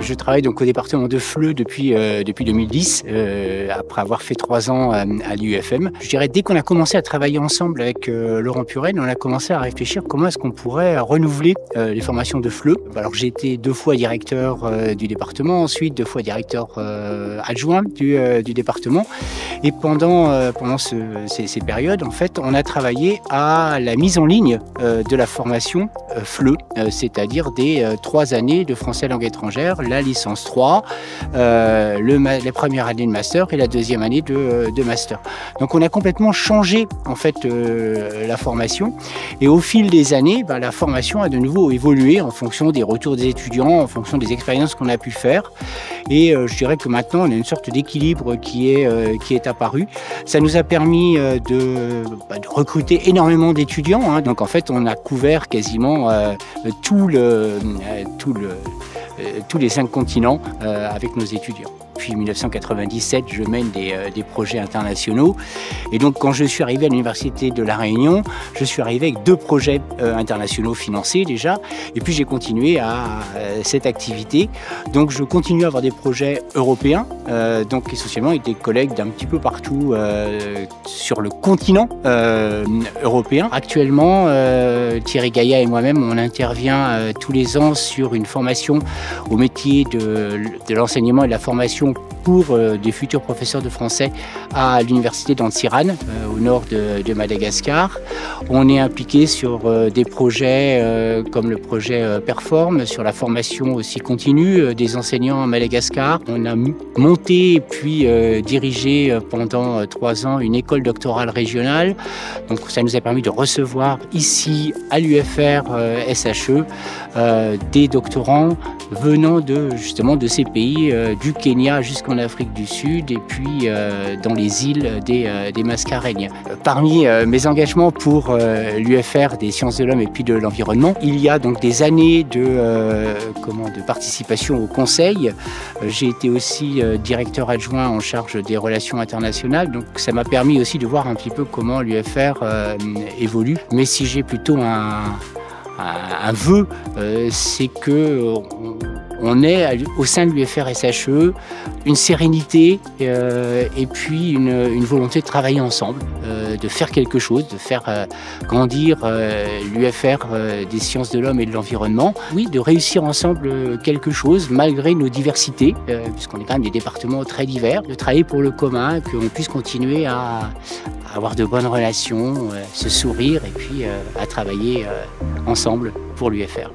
Je travaille donc au département de FLE depuis 2010, après avoir fait 3 ans à l'UFM. Je dirais dès qu'on a commencé à travailler ensemble avec Laurent Purel, on a commencé à réfléchir comment est-ce qu'on pourrait renouveler les formations de FLE. Alors j'ai été 2 fois directeur du département, ensuite 2 fois directeur adjoint du département. Et pendant ces périodes, en fait, on a travaillé à la mise en ligne de la formation FLE, c'est-à-dire des 3 années de français langue étrangère, la licence 3, la première année de master et la deuxième année de master. Donc on a complètement changé en fait la formation, et au fil des années, la formation a de nouveau évolué en fonction des retours des étudiants, en fonction des expériences qu'on a pu faire. Et je dirais que maintenant on a une sorte d'équilibre qui est apparu. Ça nous a permis de recruter énormément d'étudiants, hein. Donc en fait on a couvert quasiment tous les 5 continents avec nos étudiants. Depuis 1997, je mène des projets internationaux. Et donc, quand je suis arrivé à l'Université de La Réunion, je suis arrivé avec 2 projets internationaux financés déjà. Et puis, j'ai continué à cette activité. Donc, je continue à avoir des projets européens, donc essentiellement avec des collègues d'un petit peu partout sur le continent européen. Actuellement, Thierry Gaillat et moi-même, on intervient tous les ans sur une formation au métier de l'enseignement et de la formation pour des futurs professeurs de français à l'université d'Antsiran, au nord de Madagascar. On est impliqué sur des projets comme le projet Perform, sur la formation aussi continue des enseignants à Madagascar. On a monté puis dirigé pendant 3 ans une école doctorale régionale. Donc ça nous a permis de recevoir ici à l'UFR SHE des doctorants venant justement de ces pays, du Kenya jusqu'en Afrique du Sud et puis dans les îles des Mascareignes. Parmi mes engagements pour l'UFR des sciences de l'homme et puis de l'environnement, il y a donc des années de participation au conseil. J'ai été aussi directeur adjoint en charge des relations internationales, donc ça m'a permis aussi de voir un petit peu comment l'UFR évolue. Mais si j'ai plutôt un vœu, c'est que on ait au sein de l'UFR SHE une sérénité et puis une volonté de travailler ensemble, de faire quelque chose, de faire grandir l'UFR des sciences de l'homme et de l'environnement. Oui, de réussir ensemble quelque chose malgré nos diversités, puisqu'on est quand même des départements très divers, de travailler pour le commun, qu'on puisse continuer à avoir de bonnes relations, se sourire et puis à travailler ensemble pour l'UFR.